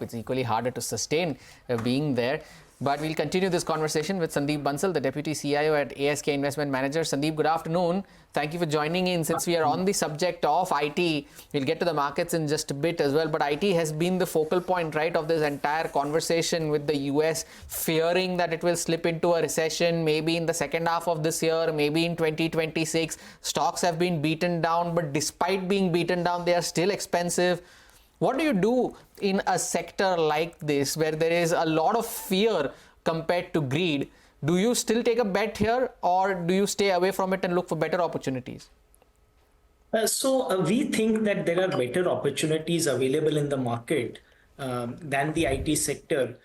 it's equally harder to sustain being there. But we'll continue this conversation with Sandip Bansal, the Deputy CIO at ASK Investment Managers. Sandip, good afternoon. Thank you for joining in. Since we are on the subject of IT, we'll get to the markets in just a bit as well. But IT has been the focal point, right, of this entire conversation, with the US fearing that it will slip into a recession, maybe in the second half of this year, maybe in 2026. Stocks have been beaten down, but despite being beaten down, they are still expensive. What do you do in a sector like this where there is a lot of fear compared to greed? Do you still take a bet here, or do you stay away from it and look for better opportunities? We think that there are better opportunities available in the market than the IT sector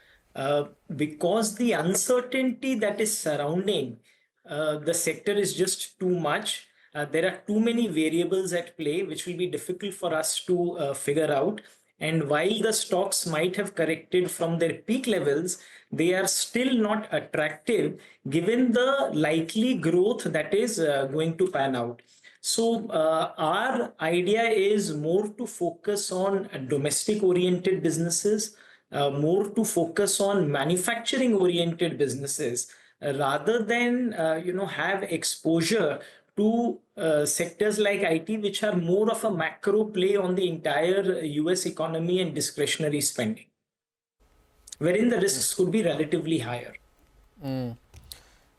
because the uncertainty that is surrounding the sector is just too much. There are too many variables at play, which will be difficult for us to figure out. And while the stocks might have corrected from their peak levels, they are still not attractive given the likely growth that is going to pan out. So our idea is more to focus on domestic oriented businesses, more to focus on manufacturing oriented businesses, rather than have exposure to sectors like IT, which are more of a macro play on the entire US economy and discretionary spending, wherein the risks could be relatively higher.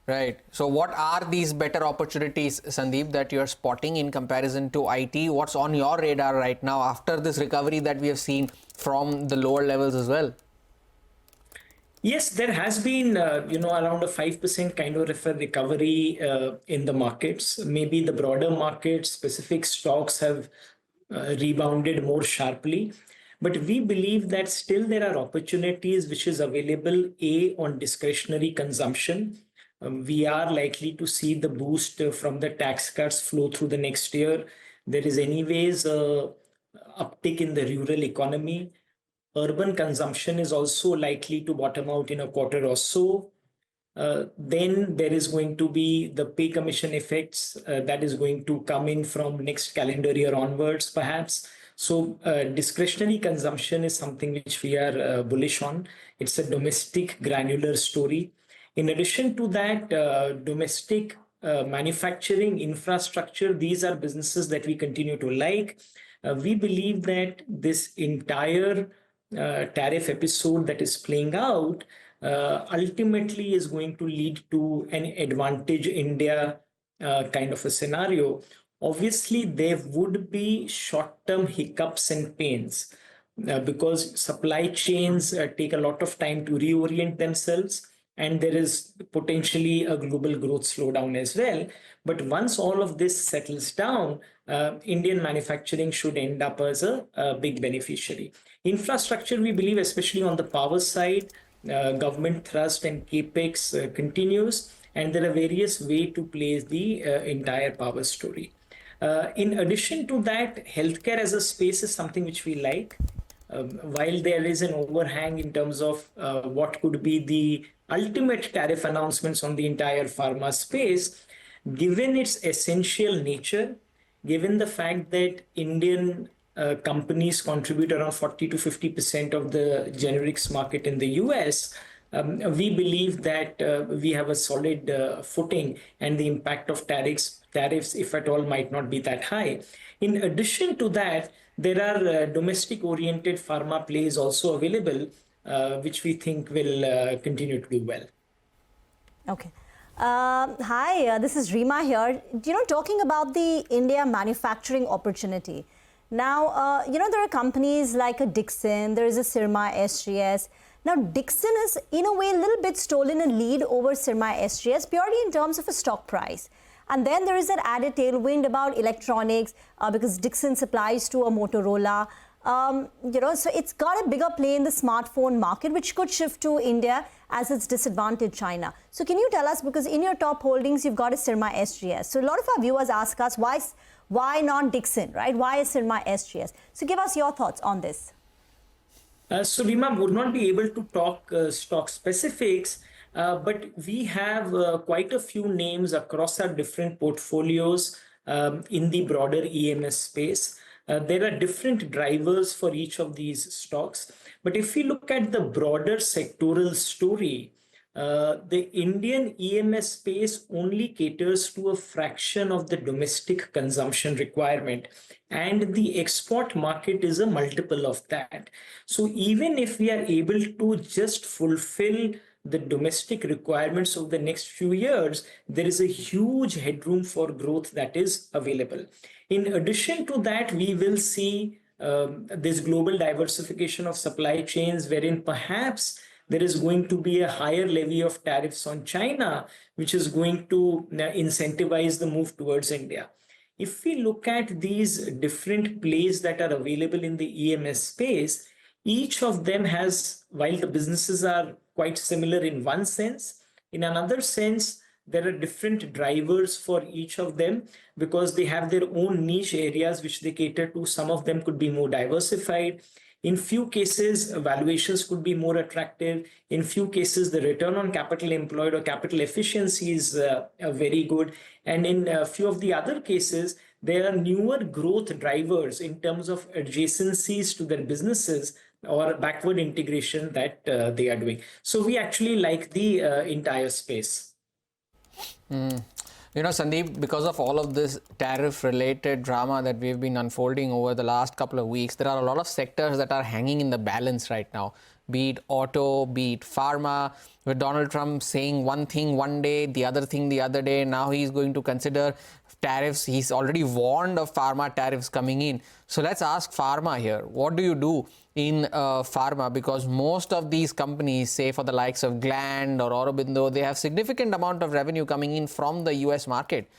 Right. So what are these better opportunities, Sandip, that you're spotting in comparison to IT? What's on your radar right now after this recovery that we have seen from the lower levels as well? Yes, there has been, around a 5% kind of a recovery in the markets. Maybe the broader market, specific stocks have rebounded more sharply. But we believe that still there are opportunities which is available, on discretionary consumption. We are likely to see the boost from the tax cuts flow through the next year. There is anyways a uptick in the rural economy. Urban consumption is also likely to bottom out in a quarter or so. Then there is going to be the pay commission effects that is going to come in from next calendar year onwards, perhaps. So discretionary consumption is something which we are bullish on. It's a domestic granular story. In addition to that, domestic manufacturing infrastructure, these are businesses that we continue to like. We believe that this entire tariff episode that is playing out ultimately is going to lead to an advantage India kind of a scenario. Obviously, there would be short-term hiccups and pains because supply chains take a lot of time to reorient themselves, and there is potentially a global growth slowdown as well. But once all of this settles down, Indian manufacturing should end up as a big beneficiary. Infrastructure, we believe, especially on the power side, government thrust and capex continues, and there are various ways to play the entire power story. In addition to that, healthcare as a space is something which we like. While there is an overhang in terms of what could be the ultimate tariff announcements on the entire pharma space, given its essential nature, given the fact that Indian companies contribute around 40 to 50% of the generics market in the US, we believe that we have a solid footing, and the impact of tariffs, if at all, might not be that high. In addition to that, there are domestic-oriented pharma plays also available, which we think will continue to do well. Okay. Hi, this is Reema here. Talking about the India manufacturing opportunity. Now, there are companies like a Dixon, there is a Syrma SGS. Now, Dixon is, in a way, a little bit stolen a lead over Syrma SGS purely in terms of a stock price. And then there is that added tailwind about electronics because Dixon supplies to a Motorola. So it's got a bigger play in the smartphone market, which could shift to India as it's disadvantaged China. So can you tell us, because in your top holdings, you've got a Syrma SGS. So a lot of our viewers ask us, why not Dixon, right? Why is Syrma SGS? So give us your thoughts on this. So Reema would not be able to talk stock specifics, but we have quite a few names across our different portfolios in the broader EMS space. there are different drivers for each of these stocks. But if we look at the broader sectoral story, the Indian EMS space only caters to a fraction of the domestic consumption requirement, and the export market is a multiple of that. So even if we are able to just fulfill the domestic requirements of the next few years, there is a huge headroom for growth that is available. In addition to that, we will see this global diversification of supply chains, wherein perhaps there is going to be a higher levy of tariffs on China, which is going to incentivize the move towards India. If we look at these different plays that are available in the EMS space, each of them has, while the businesses are quite similar in one sense, in another sense, there are different drivers for each of them because they have their own niche areas which they cater to. Some of them could be more diversified. In few cases, valuations could be more attractive. In few cases, the return on capital employed or capital efficiency is very good. And in a few of the other cases, there are newer growth drivers in terms of adjacencies to their businesses or backward integration that they are doing. So we actually like the entire space. You know, Sandeep, because of all of this tariff-related drama that we've been unfolding over the last couple of weeks, there are a lot of sectors that are hanging in the balance right now, be it auto, be it pharma, with Donald Trump saying one thing one day, the other thing the other day. Now he's going to consider tariffs. He's already warned of pharma tariffs coming in. So let's ask pharma here. What do you do in pharma? Because most of these companies, say for the likes of Gland or Aurobindo, they have significant amount of revenue coming in from the US market.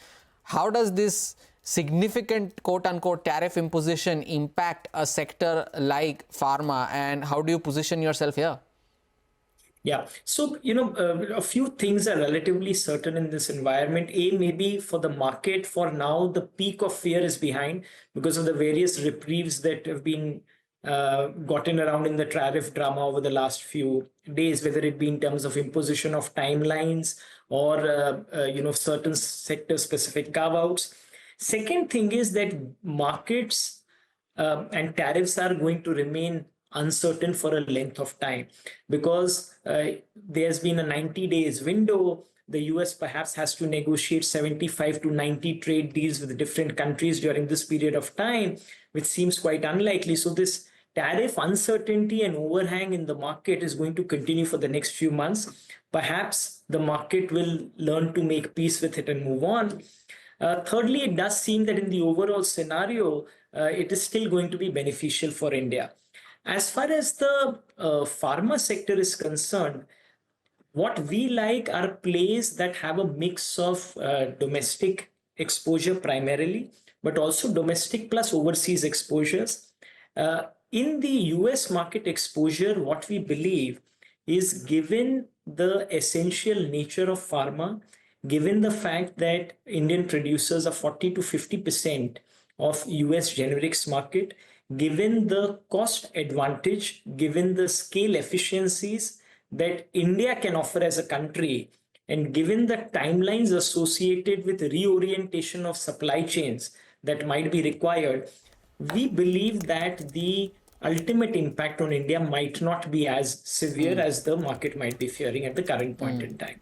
How does this significant quote-unquote tariff imposition impact a sector like pharma, and how do you position yourself here? Yeah, so, a few things are relatively certain in this environment. Maybe for the market for now, the peak of fear is behind because of the various reprieves that have been gotten around in the tariff drama over the last few days, whether it be in terms of imposition of timelines or, certain sector-specific carve-outs. Second thing is that markets and tariffs are going to remain uncertain for a length of time because there's been a 90 days window. The US perhaps has to negotiate 75 to 90 trade deals with different countries during this period of time, which seems quite unlikely. So this tariff uncertainty and overhang in the market is going to continue for the next few months. Perhaps the market will learn to make peace with it and move on. Thirdly, it does seem that in the overall scenario, it is still going to be beneficial for India. As far as the pharma sector is concerned, what we like are plays that have a mix of domestic exposure primarily, but also domestic plus overseas exposures. In the US market exposure, what we believe is, given the essential nature of pharma, given the fact that Indian producers are 40 to 50% of US generics market, given the cost advantage, given the scale efficiencies that India can offer as a country, and given the timelines associated with reorientation of supply chains that might be required, we believe that the ultimate impact on India might not be as severe as the market might be fearing at the current point in time.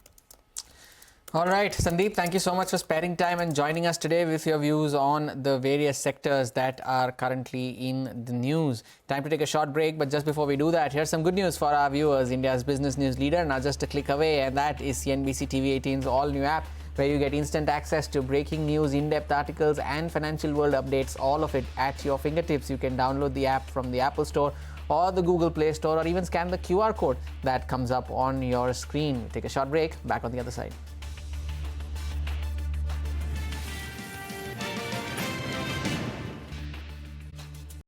All right, Sandeep, thank you so much for sparing time and joining us today with your views on the various sectors that are currently in the news. Time to take a short break, but just before we do that, here's some good news for our viewers. India's business news leader, now just a click away, and that is CNBC-TV18's all-new app, where you get instant access to breaking news, in-depth articles, and financial world updates, all of it at your fingertips. You can download the app from the Apple Store or the Google Play Store, or even scan the QR code that comes up on your screen. Take a short break, back on the other side.